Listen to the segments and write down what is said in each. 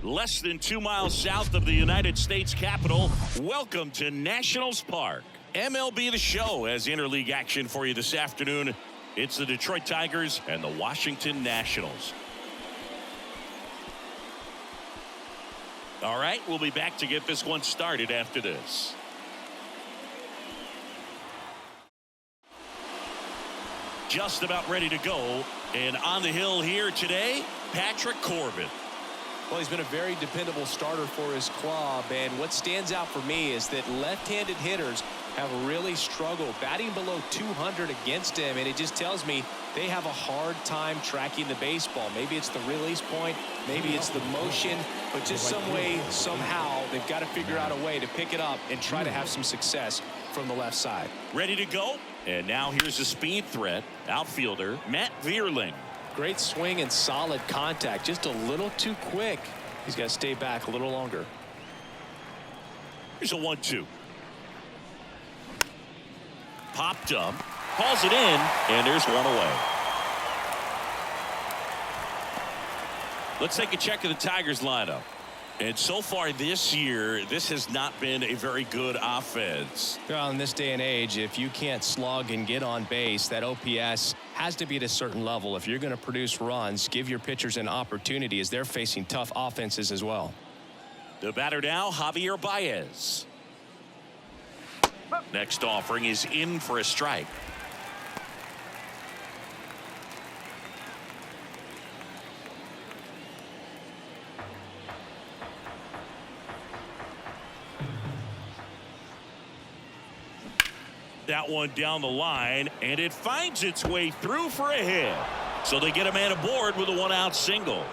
less than 2 miles south of the United States Capitol. Welcome to Nationals Park. MLB The Show has interleague action for you this afternoon. It's the Detroit Tigers and the Washington Nationals. All right, we'll be back to get this one started after this. Just about ready to go, and on the hill here today, Patrick Corbin. Well, he's been a very dependable starter for his club, and what stands out for me is that left-handed hitters have really struggled batting below 200 against him, and it just tells me they have a hard time tracking the baseball. Maybe it's the release point, maybe it's the motion, but just some way, somehow, they've got to figure out a way to pick it up and try to have some success from the left side. Ready to go? And now here's the speed threat, outfielder Matt Vierling. Great swing and solid contact, just a little too quick. He's got to stay back a little longer. Here's a 1-2. Popped up, calls it in, and there's one away. Let's take a check of the Tigers lineup. And so far this year, this has not been a very good offense. Well, in this day and age, if you can't slug and get on base, that OPS has to be at a certain level. If you're going to produce runs, give your pitchers an opportunity as they're facing tough offenses as well. The batter now, Javier Baez. Next offering is in for a strike. That one down the line, and it finds its way through for a hit. So they get a man aboard with a 1-out single.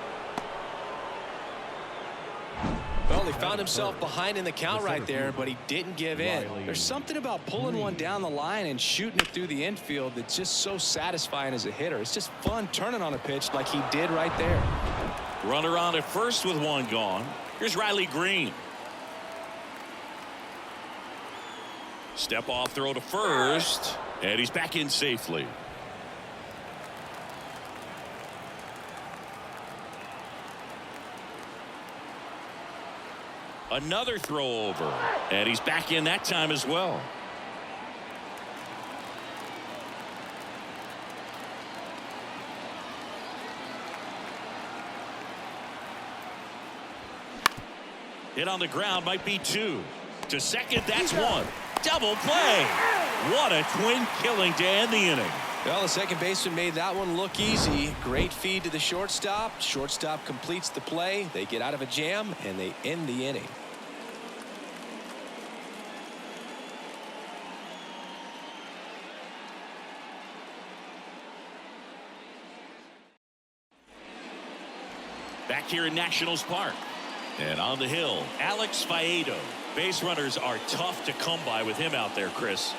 Well, he found himself behind in the count right there, but he didn't give in. There's something about pulling one down the line and shooting it through the infield that's just so satisfying as a hitter. It's just fun turning on a pitch like he did right there. Runner on at first with one gone. Here's Riley Green. Step off throw to first, and he's back in safely. Another throw over, and he's back in that time as well. Hit on the ground, might be two. To second, that's one. Double play. What a twin killing to end the inning. Well, the second baseman made that one look easy. Great feed to the shortstop. Shortstop completes the play. They get out of a jam, and they end the inning. Back here in Nationals Park. And on the hill, Alex Faedo. Base runners are tough to come by with him out there, Chris.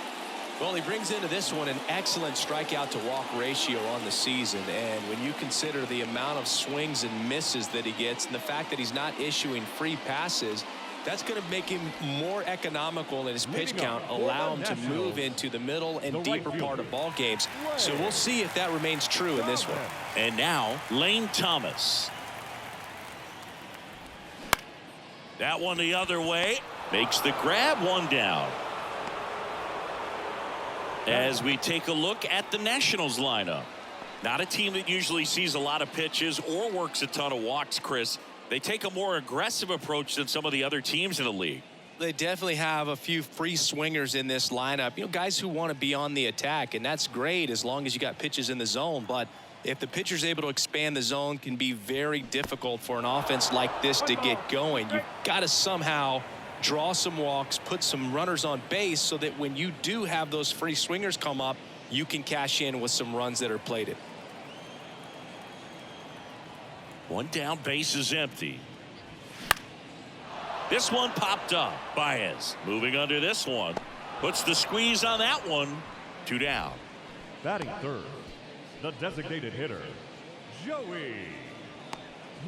Well, he brings into this one an excellent strikeout to walk ratio on the season. And when you consider the amount of swings and misses that he gets and the fact that he's not issuing free passes, that's going to make him more economical in his pitch count, allow him to move into the middle and deeper part of ball games. So we'll see if that remains true in this one. And now, Lane Thomas. That one the other way. Makes the grab, one down. As we take a look at the Nationals lineup. Not a team that usually sees a lot of pitches or works a ton of walks, Chris. They take a more aggressive approach than some of the other teams in the league. They definitely have a few free swingers in this lineup. You know, guys who want to be on the attack, and that's great as long as you got pitches in the zone. But if the pitcher's able to expand the zone, can be very difficult for an offense like this to get going. You've got to somehow draw some walks, put some runners on base so that when you do have those free swingers come up, you can cash in with some runs that are plated. One down, base is empty. This one popped up. Baez moving under this one. Puts the squeeze on that one. 2 down. Batting third, the designated hitter, Joey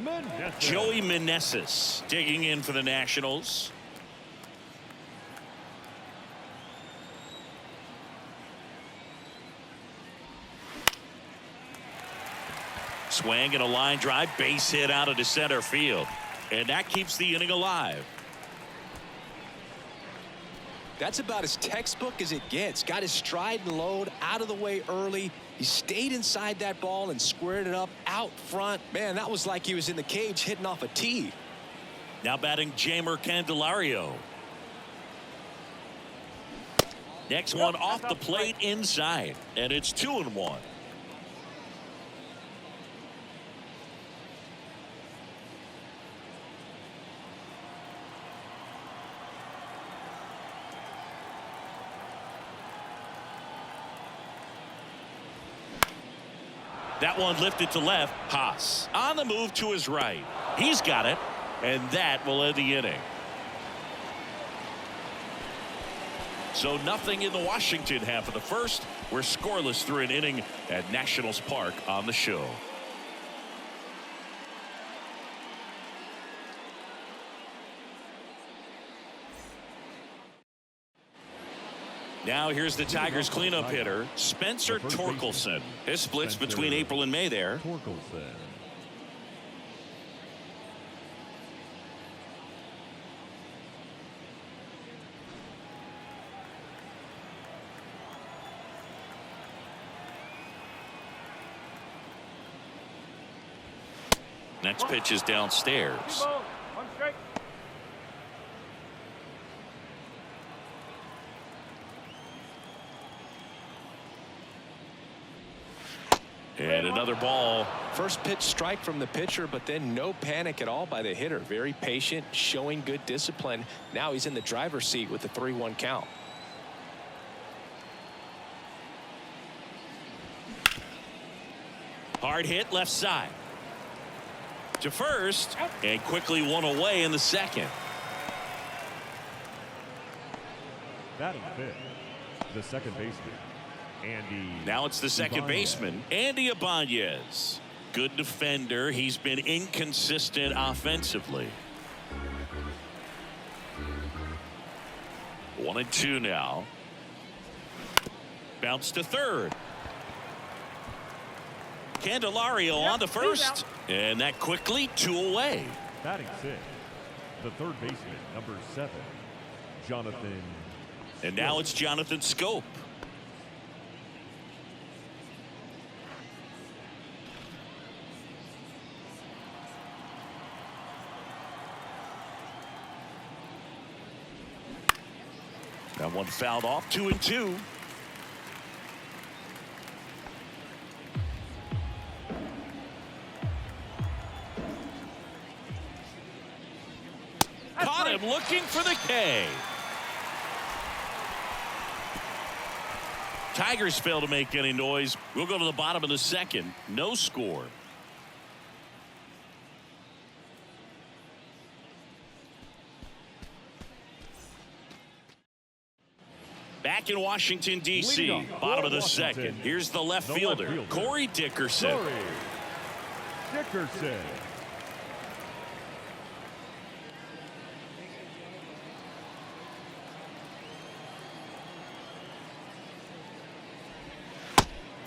Meneses. Joey Meneses digging in for the Nationals. Swing and a line drive, base hit out into center field. And that keeps the inning alive. That's about as textbook as it gets. Got his stride and load out of the way early. He stayed inside that ball and squared it up out front. Man, that was like he was in the cage hitting off a tee. Now batting Jeimer Candelario. Next one off the plate inside. And it's 2-1. That one lifted to left. Haas on the move to his right. He's got it. And that will end the inning. So nothing in the Washington half of the first. We're scoreless through an inning at Nationals Park on the show. Now here's the Tigers cleanup hitter, Spencer Torkelson. His splits between April and May there. Torkelson. Next pitch is downstairs. And another ball. First pitch strike from the pitcher, but then no panic at all by the hitter. Very patient, showing good discipline. Now he's in the driver's seat with the 3-1 count. Hard hit left side. To first, and quickly one away in the second. Batting fifth, the second baseman, Andy. Now it's the second Ibanez. baseman, Andy Ibanez. Good defender. He's been inconsistent offensively. 1-2 now. Bounce to third. Candelario on the first. And that quickly 2 away. Batting sixth, the third baseman, number 7, Jonathan. And now it's Jonathan Scope. That one fouled off. 2-2. Caught him looking for the K. Tigers fail to make any noise. We'll go to the bottom of the second. No score. Back in Washington, D.C. Bottom of the second. Here's the left fielder, Corey Dickerson. Corey Dickerson.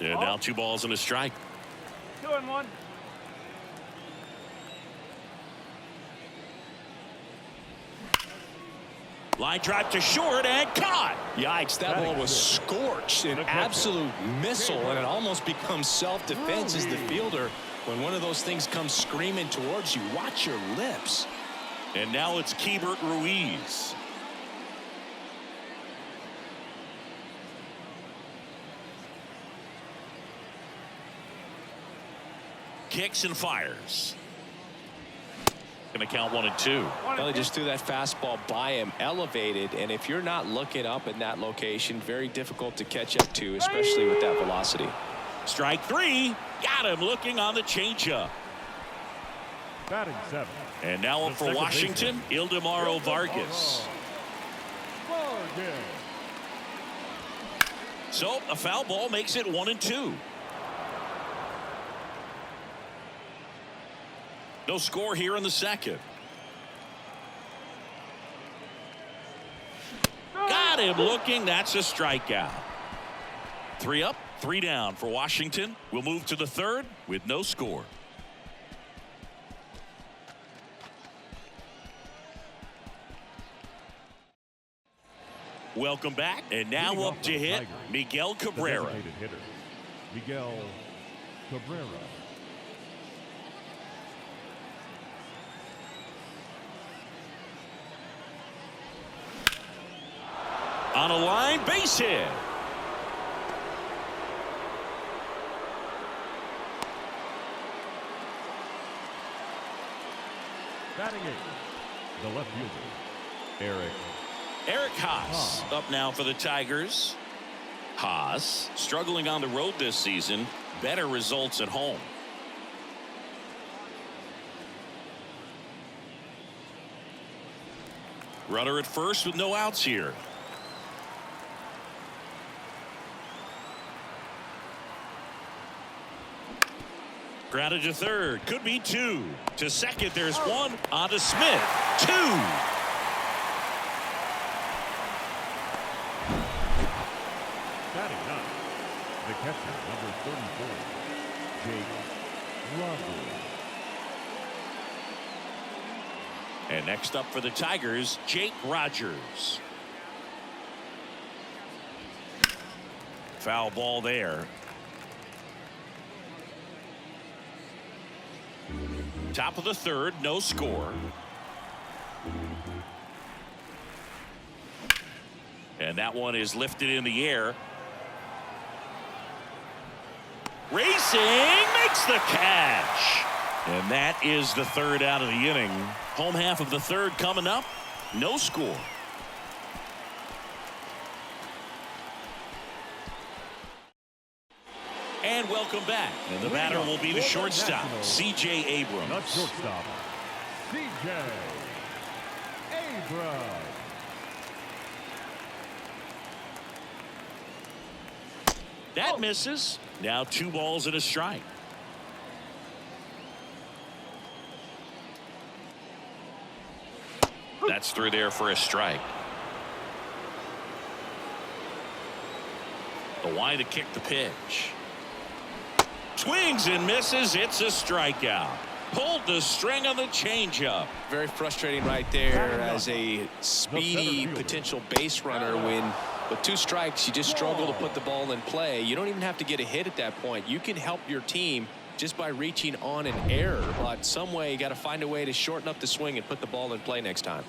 And now 2 balls and a strike. 2-1. Line drive to short and caught. Yikes, that ball was scorched, an absolute missile, and it almost becomes self-defense as the fielder. When one of those things comes screaming towards you, watch your lips. And now it's Keibert Ruiz. Kicks and fires. Going to count 1-2. Well, they just threw that fastball by him, elevated, and if you're not looking up in that location, very difficult to catch up to, especially with that velocity. Strike 3. Got him looking on the changeup. Batting 7. And now up for Washington, Ildemaro Vargas. So a foul ball makes it 1-2. No score here in the second. Got him looking. That's a strikeout. 3 up, 3 down for Washington. We'll move to the third with no score. Welcome back. And now Leading up off to for the hit, Tigers, Miguel the Cabrera. designated hitter, Miguel Cabrera. On a line, base hit. Batting eighth, the left fielder, Eric Haas up now for the Tigers. Haas struggling on the road this season. Better results at home. Runner at first with no outs here. Grounded to third. Could be two. To second, there's one. On to Smith. Two. Batting ninth, the catcher, number 34, Jake Rogers. And next up for the Tigers, Jake Rogers. Foul ball there. Top of the third, no score. And that one is lifted in the air. Racing, makes the catch. And that is the third out of the inning. Home half of the third coming up. No score. And welcome back. And the batter will be the shortstop, C.J. Abrams. Not shortstop, C.J. Abrams. That misses. Now 2 balls and a strike. That's through there for a strike. The wind to kick the pitch. Swings and misses. It's a strikeout. Pulled the string on the changeup. Very frustrating right there as a speedy potential base runner when with 2 strikes you just struggle to put the ball in play. You don't even have to get a hit at that point. You can help your team just by reaching on an error, but some way you got to find a way to shorten up the swing and put the ball in play next time.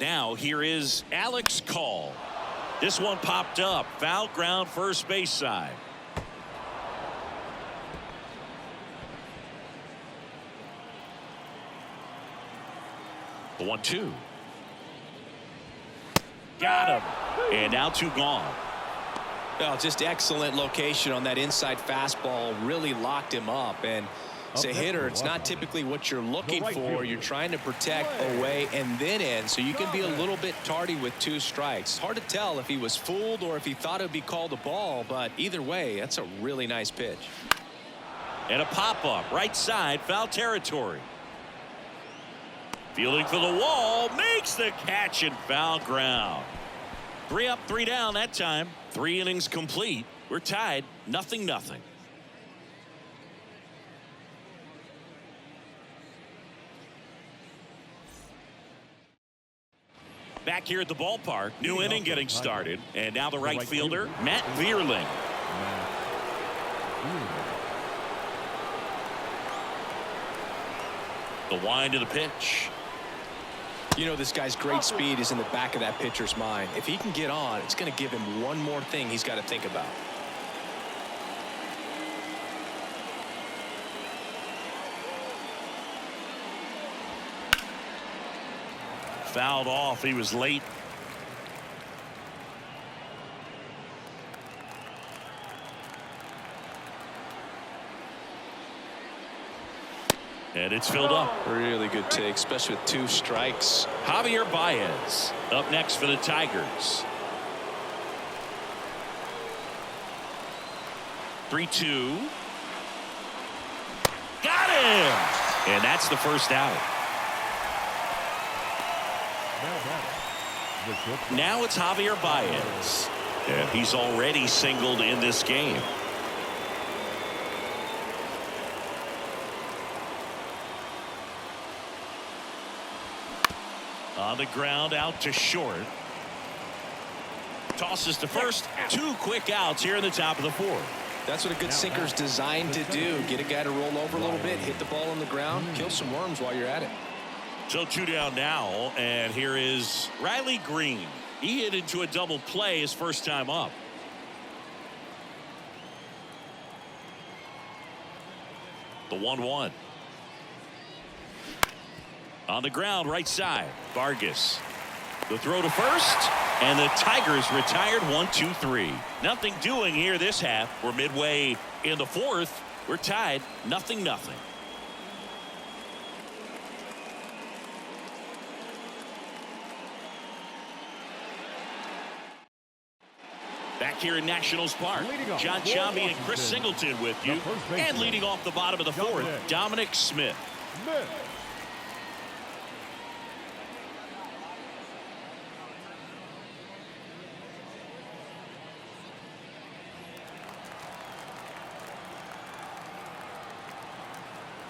Now here is Alex Call. This one popped up. Foul ground, first base side. The 1-2. Got him. And now 2 gone. Well, just excellent location on that inside fastball. Really locked him up. And as a hitter, it's not typically what you're looking for. You're trying to protect away and then in, so you can be a little bit tardy with 2 strikes. Hard to tell if he was fooled or if he thought it would be called a ball, but either way, that's a really nice pitch. And a pop-up, right side, foul territory. Fielding for the wall, makes the catch and foul ground. 3 up, 3 down that time. 3 innings complete. We're tied, 0-0. Back here at the ballpark, new inning getting started. And now the right fielder, Matt Vierling. The wind of the pitch. You know, this guy's great speed is in the back of that pitcher's mind. If he can get on, it's going to give him one more thing he's got to think about. Fouled off. He was late. And it's filled up. Really good take, especially with 2 strikes. Javier Baez up next for the Tigers. 3-2. Got him! And that's the first out. Now it's Javier Baez. And he's already singled in this game. On the ground, out to short. Tosses to first. 2 quick outs here in the top of the 4th. That's what a good sinker's designed to do. Get a guy to roll over a little bit, hit the ball on the ground, kill some worms while you're at it. So 2 down now, and here is Riley Green. He hit into a double play his first time up. The 1-1. On the ground, right side. Vargas. The throw to first, and the Tigers retired 1-2-3. Nothing doing here this half. We're midway in the 4th. We're tied 0-0. Back here in Nationals Park, John Chambi and Chris Singleton with you. And leading off the bottom of the 4th, Dominic Smith.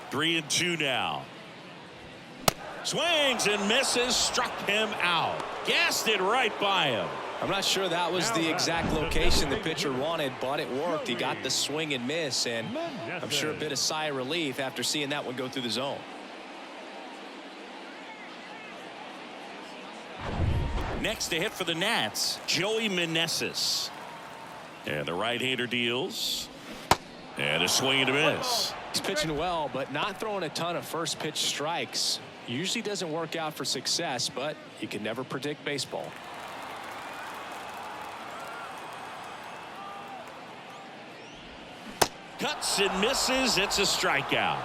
3-2 now. Swings and misses, struck him out. Gassed it right by him. I'm not sure that was the exact location the pitcher wanted, but it worked. He got the swing and miss, and I'm sure a bit of sigh of relief after seeing that one go through the zone. Next to hit for the Nats, Joey Meneses. And the right-hander deals. And a swing and a miss. He's pitching well, but not throwing a ton of first pitch strikes. Usually doesn't work out for success, but you can never predict baseball. Cuts and misses. It's a strikeout.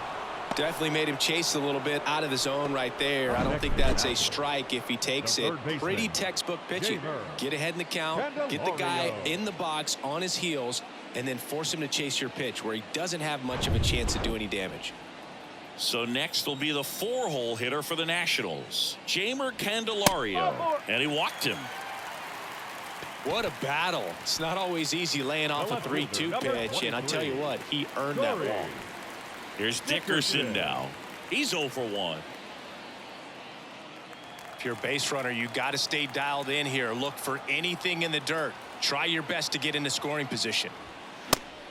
Definitely made him chase a little bit out of the zone right there. I don't think that's a strike if he takes it. Pretty textbook pitching. Get ahead in the count, get the guy in the box on his heels, and then force him to chase your pitch where he doesn't have much of a chance to do any damage. So next will be the 4-hole hitter for the Nationals, Jeimer Candelario, and he walked him. What a battle. It's not always easy laying off a 3-2 pitch, and I tell you what, he earned that walk. Here's Dickerson now. He's 0 for 1. If you're a base runner, you got to stay dialed in here. Look for anything in the dirt. Try your best to get into scoring position.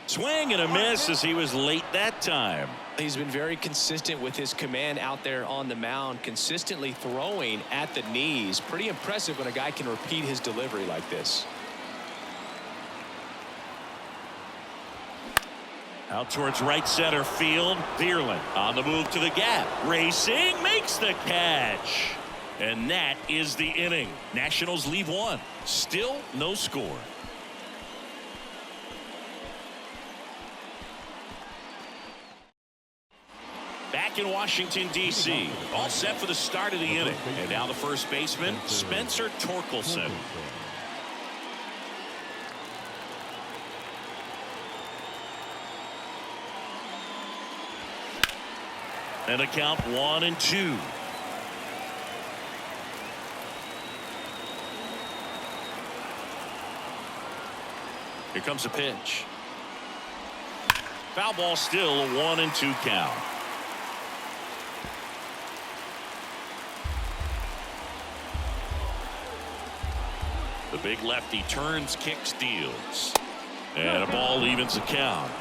Swing and a miss as he was late that time. He's been very consistent with his command out there on the mound, consistently throwing at the knees. Pretty impressive when a guy can repeat his delivery like this. Out towards right center field. Bierlin on the move to the gap. Racing, makes the catch. And that is the inning. Nationals leave 1. Still no score. Back in Washington, D.C. All set for the start of the inning. And now the first baseman, Spencer Torkelson. And a count 1-2. Here comes a pitch. Foul ball, still a 1-2 count. The big lefty turns, kicks, deals. And a ball evens the count.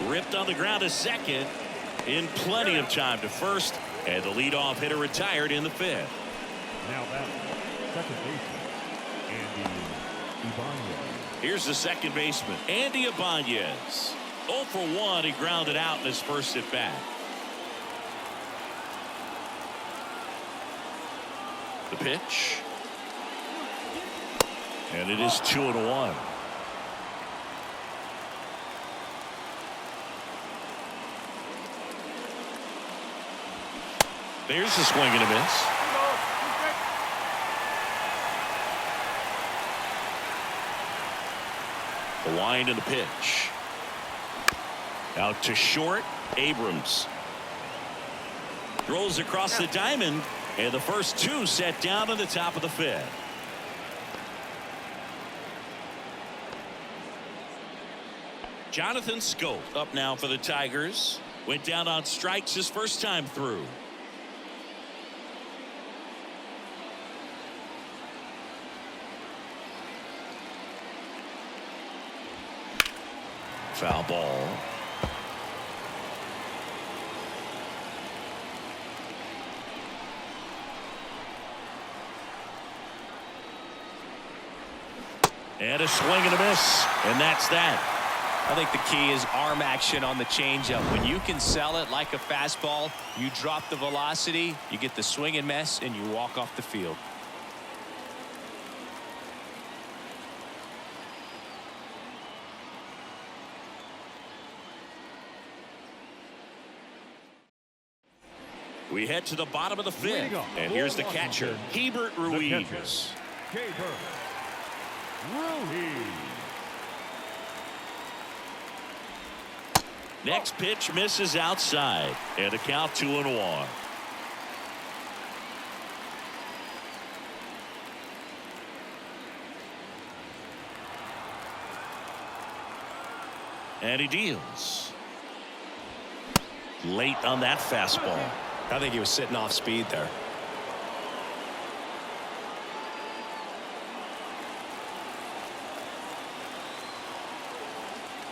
Ripped on the ground to second. In plenty of time to first. And the leadoff hitter retired in the 5th. Now that second baseman, Andy Ibanez. Here's the second baseman, Andy Ibanez. 0 for 1. He grounded out in his first at bat. The pitch. And it is 2-1. There's the swing and a miss. The wind and the pitch. Out to short. Abrams throws across the diamond, and the first 2 set down on the top of the 5th. Jonathan Scope up now for the Tigers. Went down on strikes his first time through. Foul ball. And a swing and a miss. And that's that. I think the key is arm action on the changeup. When you can sell it like a fastball, you drop the velocity, you get the swing and miss, and you walk off the field. We head to the bottom of the fifth. And here's the catcher, Hebert Ruiz. Next pitch misses outside. And a count 2-1. And he deals. Late on that fastball. I think he was sitting off speed there.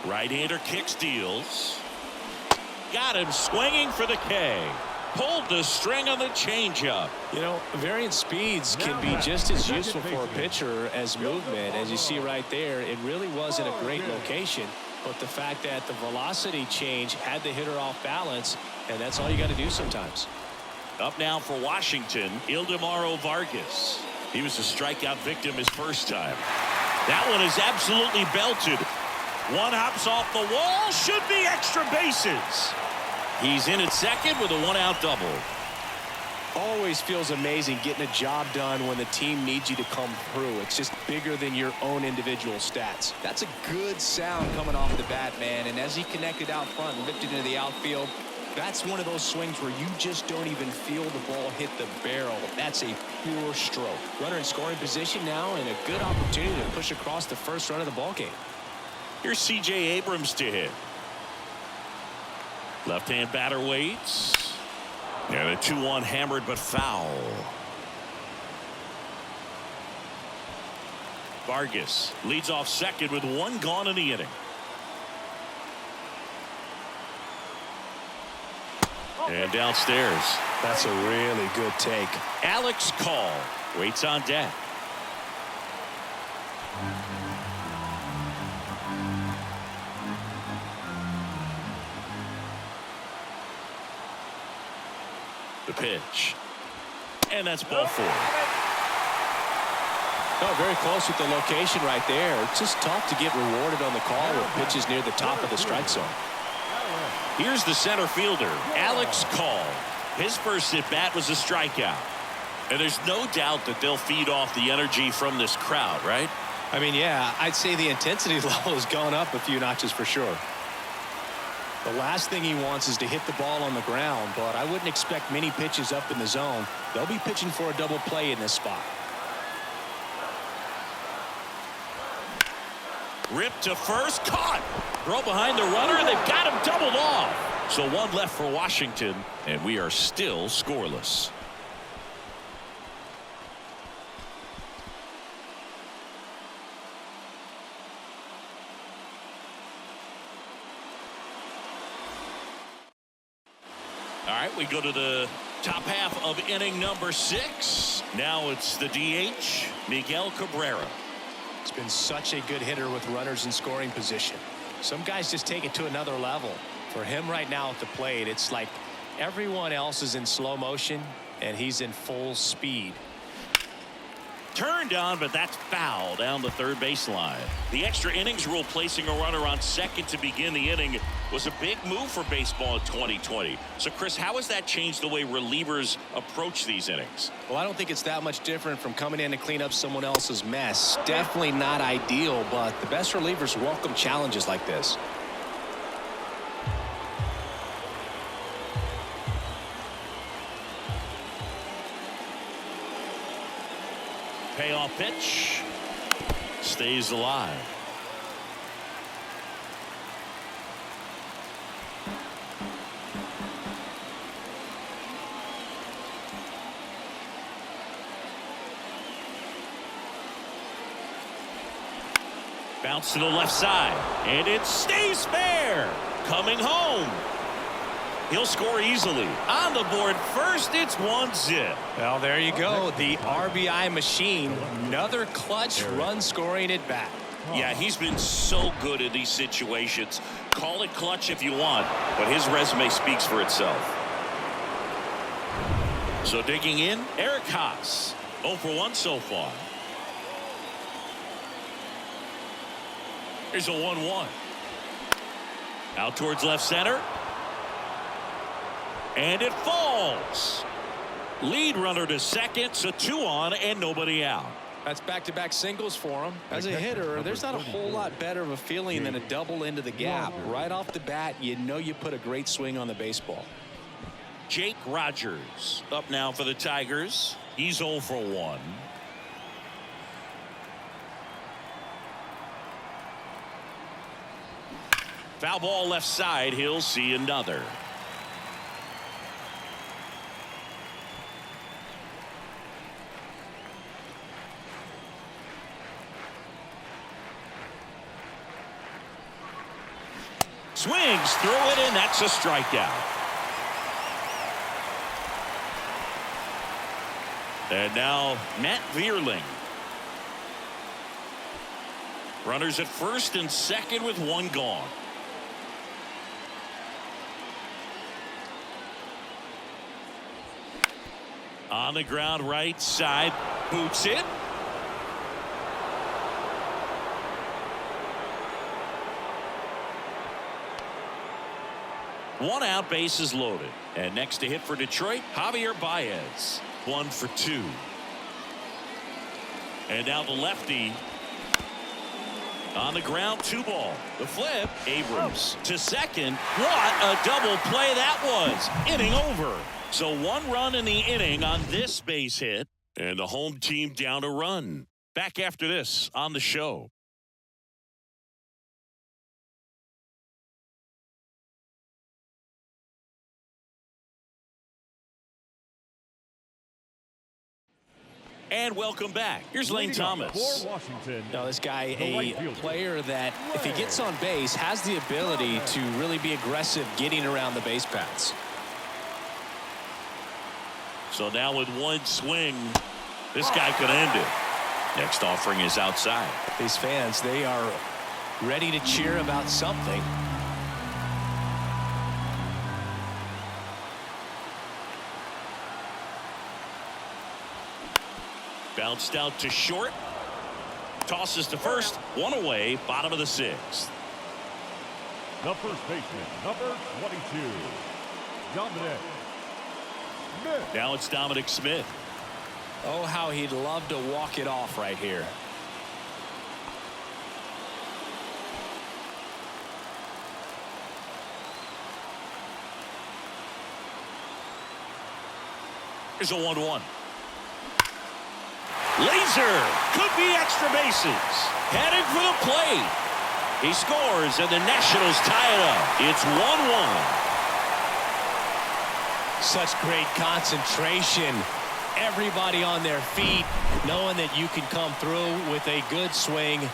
Right-hander kicks, deals. Got him swinging for the K. Pulled the string on the changeup. You know, variant speeds can be just as useful for a pitcher as movement. As you see right there, it really wasn't a great location. But the fact that the velocity change had the hitter off balance, and that's all you got to do sometimes. Up now for Washington, Ildemaro Vargas. He was a strikeout victim his first time. That one is absolutely belted. One hops off the wall, should be extra bases. He's in at second with a one-out double. Always feels amazing getting a job done when the team needs you to come through. It's just bigger than your own individual stats. That's a good sound coming off the bat, man. And as he connected out front and lifted into the outfield, that's one of those swings where you just don't even feel the ball hit the barrel. That's a pure stroke. Runner in scoring position now, and a good opportunity to push across the first run of the ball game. Here's C.J. Abrams to hit. Left-hand batter waits. And a 2-1 hammered but foul. Vargas leads off second with one gone in the inning. And downstairs. That's a really good take. Alex Call waits on deck. The pitch. And that's ball four. Oh, very close with the location right there. It's just tough to get rewarded on the call with pitches near the top of the strike zone. Here's the center fielder, Alex Call. His first at-bat was a strikeout. And there's no doubt that they'll feed off the energy from this crowd, right? I mean, yeah, I'd say the intensity level has gone up a few notches for sure. The last thing he wants is to hit the ball on the ground, but I wouldn't expect many pitches up in the zone. They'll be pitching for a double play in this spot. Ripped to first, caught. Throw behind the runner, and they've got him doubled off. So one left for Washington, and we are still scoreless. All right, we go to the top half of inning number 6. Now it's the DH, Miguel Cabrera. It's been such a good hitter with runners in scoring position. Some guys just take it to another level. For him right now at the plate, it's like everyone else is in slow motion and he's in full speed. Turned on, but that's foul down the third baseline. The extra innings rule placing a runner on second to begin the inning was a big move for baseball in 2020. So, Chris, how has that changed the way relievers approach these innings? Well, I don't think it's that much different from coming in to clean up someone else's mess. Definitely not ideal, but the best relievers welcome challenges like this. Payoff pitch. Stays alive. Bounce to the left side, and it stays fair. Coming home. He'll score easily. On the board first, it's 1-0. Well, there you go. The RBI machine. Another clutch run scoring at bat. Yeah, he's been so good in these situations. Call it clutch if you want, but his resume speaks for itself. So digging in, Eric Haas. 0 for 1 so far. Here's a 1-1. Out towards left center. And it falls. Lead runner to second, so 2 on and nobody out. That's back-to-back singles for him. As a hitter, there's not a whole lot better of a feeling than a double into the gap. Right off the bat, you know you put a great swing on the baseball. Jake Rogers up now for the Tigers. He's 0 for 1. Foul ball left side. He'll see another. Swings through it, and that's a strikeout. And now Matt Vierling. Runners at first and second with 1 gone. On the ground right side, boots it. One out, bases loaded. And next to hit for Detroit, Javier Baez. 1 for 2. And now the lefty. On the ground, 2 ball. The flip, Abrams to second. What a double play that was. Inning over. So 1 run in the inning on this base hit. And the home team down a run. Back after this on the show. And welcome back. Here's Lane Thomas. For Washington. Now, this guy, a player that, if he gets on base, has the ability to really be aggressive getting around the base paths. So now with 1 swing, this guy could end it. Next offering is outside. These fans, they are ready to cheer about something. Bounced out to short. Tosses to first. 1 away. Bottom of the 6th. The first baseman, number 22, Dominic Smith. Now it's Dominic Smith. Oh, how he'd love to walk it off right here. Here's a 1-1. Laser could be extra bases. Headed for the plate. He scores and the Nationals tie it up. It's 1-1. Such great concentration. Everybody on their feet, knowing that you can come through with a good swing.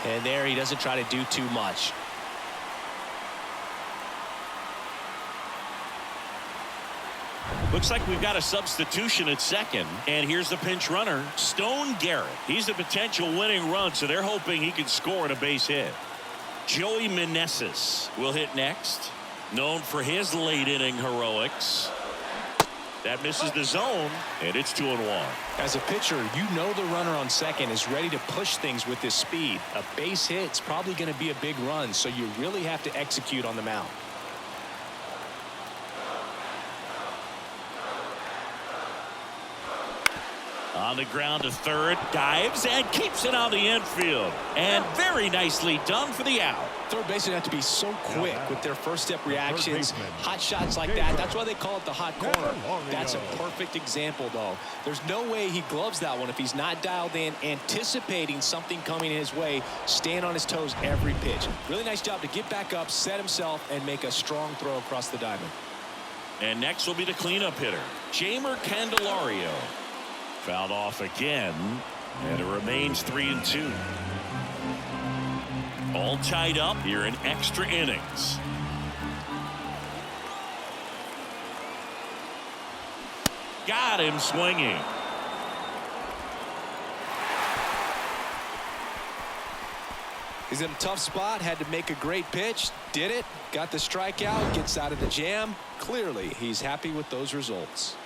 And there he doesn't try to do too much. Looks like we've got a substitution at second. And here's the pinch runner, Stone Garrett. He's a potential winning run, so they're hoping he can score on a base hit. Joey Meneses will hit next. Known for his late inning heroics. That misses the zone, and it's 2-1. As a pitcher, you know the runner on second is ready to push things with his speed. A base hit's probably going to be a big run, so you really have to execute on the mound. On the ground to third, dives and keeps it on the infield. And very nicely done for the out. Third basemen have to be so quick with their first step reactions. Hot shots like that. That's why they call it the hot corner. That's a perfect example, though. There's no way he gloves that one if he's not dialed in, anticipating something coming his way, staying on his toes every pitch. Really nice job to get back up, set himself, and make a strong throw across the diamond. And next will be the cleanup hitter, Jamer Candelario. Fouled off again, and it remains 3-2. All tied up here in extra innings. Got him swinging. He's in a tough spot, had to make a great pitch, did it, got the strikeout, gets out of the jam. Clearly, he's happy with those results.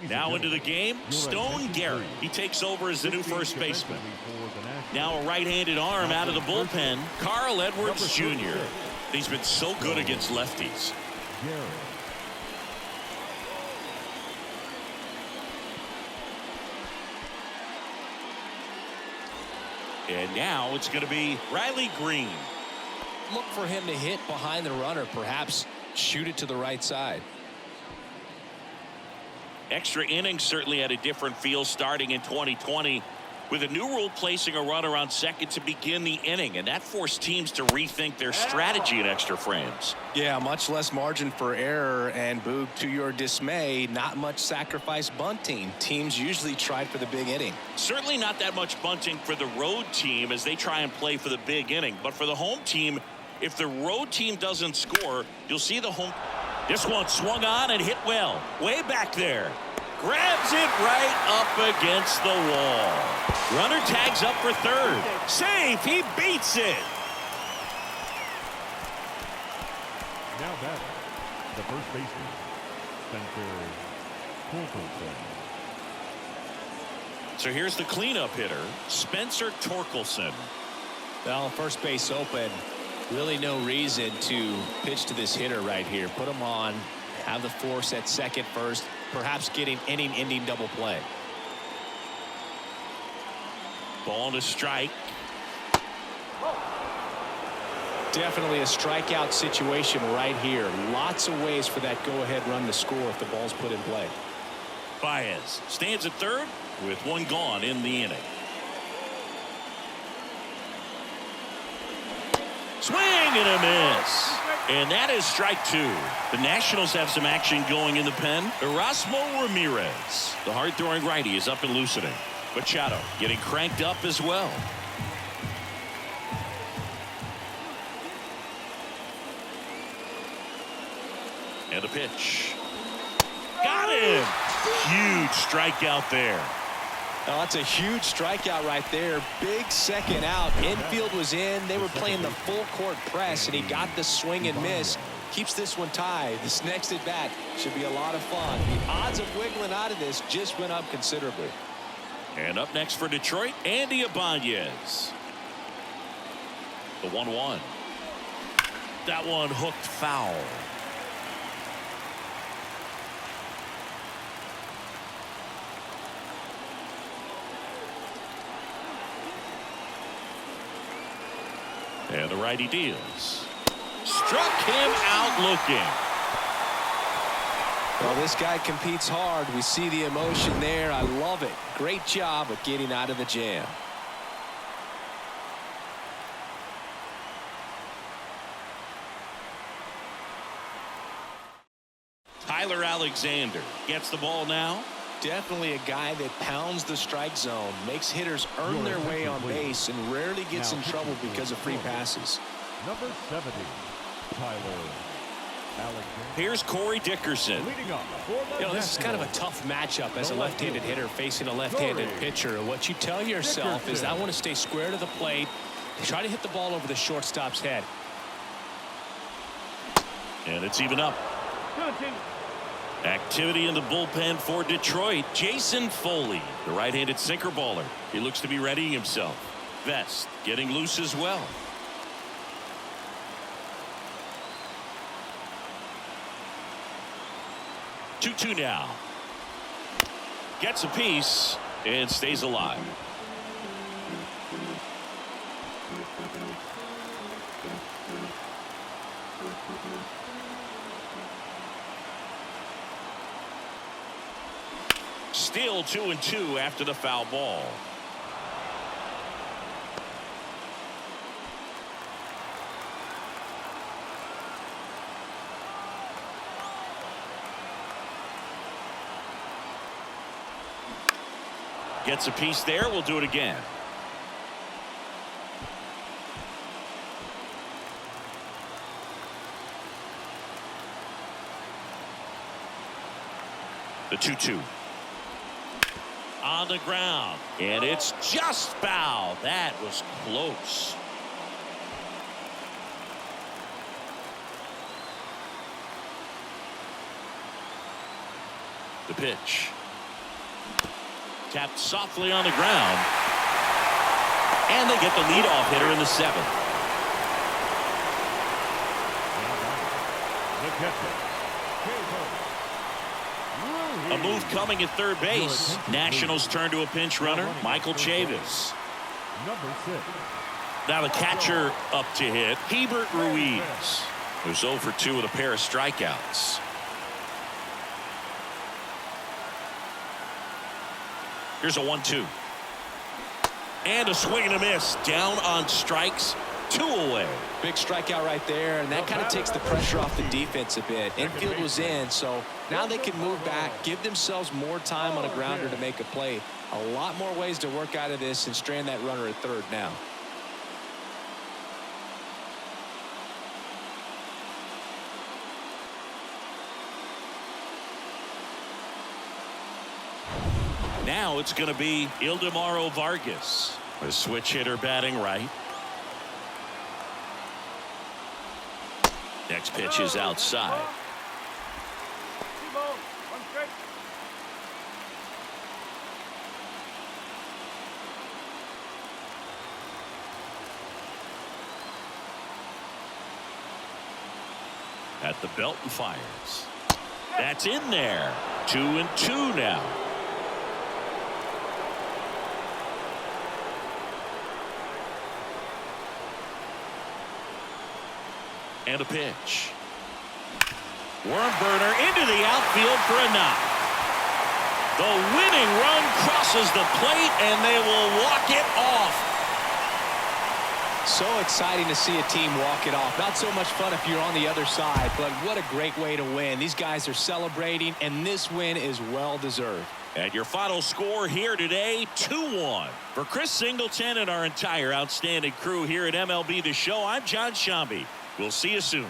Now into the game, Stone Garrett. He takes over as the new first baseman. Now a right-handed arm out of the bullpen, Carl Edwards Jr. He's been so good against lefties. And now it's going to be Riley Green. Look for him to hit behind the runner, perhaps shoot it to the right side. Extra innings certainly had a different feel starting in 2020 with a new rule placing a runner on second to begin the inning, and that forced teams to rethink their strategy in extra frames. Yeah, much less margin for error, and Boog, to your dismay, not much sacrifice bunting. Teams usually tried for the big inning. Certainly not that much bunting for the road team as they try and play for the big inning, but for the home team, if the road team doesn't score, you'll see the home. This one swung on and hit well. Way back there. Grabs it right up against the wall. Runner tags up for third. Safe. He beats it. Now batting, the first baseman, Spencer Torkelson. So here's the cleanup hitter, Spencer Torkelson. Well, first base open. Really no reason to pitch to this hitter right here. Put him on, have the force at second first, perhaps getting inning-ending double play. Ball to strike. Definitely a strikeout situation right here. Lots of ways for that go-ahead run to score if the ball's put in play. Baez stands at third with one gone in the inning. Swing and a miss. And that is strike two. The Nationals have some action going in the pen. Erasmo Ramirez, the hard-throwing righty, is up and loosening. Machado getting cranked up as well. And a pitch. Got him. Huge strikeout there. Oh, that's a huge strikeout right there. Big second out. Infield was in. They were playing the full court press, and he got the swing and miss. Keeps this one tied. This next at bat should be a lot of fun. The odds of wiggling out of this just went up considerably. And up next for Detroit, Andy Ibanez. The 1-1. That one hooked foul. And the righty deals. Struck him out looking. Well, this guy competes hard. We see the emotion there. I love it. Great job of getting out of the jam. Tyler Alexander gets the ball now. Definitely a guy that pounds the strike zone, makes hitters earn their way on base, and rarely gets in trouble because of free passes. Number 70, Tyler Alexander. Here's Corey Dickerson. Leading up for the You know, this is kind of a tough matchup as a left-handed hitter facing a left-handed pitcher. What you tell yourself is, I want to stay square to the plate, try to hit the ball over the shortstop's head. And it's even up. Activity in the bullpen for Detroit. Jason Foley, the right-handed sinker baller. He looks to be readying himself. Vest getting loose as well. Two now. Gets a piece and stays alive. Still 2-2 after the foul ball. Gets a piece there. We'll do it again. The 2-2. On the ground. And it's just foul. That was close. The pitch. Tapped softly on the ground. And they get the leadoff hitter in the 7th. A move coming at third base. Nationals turn to a pinch runner, Michael Chavis. Number 6. Now the catcher up to hit, Hebert Ruiz, who's 0 for 2 with a pair of strikeouts. Here's a 1-2. And a swing and a miss. Down on strikes. 2 away. Big strikeout right there, and that kind of takes the pressure off the defense a bit. Infield was in, so now they can move back, give themselves more time on a grounder to make a play. A lot more ways to work out of this and strand that runner at third now. Now it's going to be Ildemaro Vargas, a switch hitter batting right. Next pitch is outside. At the belt and fires. That's in there. 2-2 now. And a pitch. Worm burner into the outfield for a knock. The winning run crosses the plate, and they will walk it off. So exciting to see a team walk it off. Not so much fun if you're on the other side, but what a great way to win. These guys are celebrating, and this win is well deserved. And your final score here today, 2-1. For Chris Singleton and our entire outstanding crew here at MLB The Show, I'm John Shambi. We'll see you soon.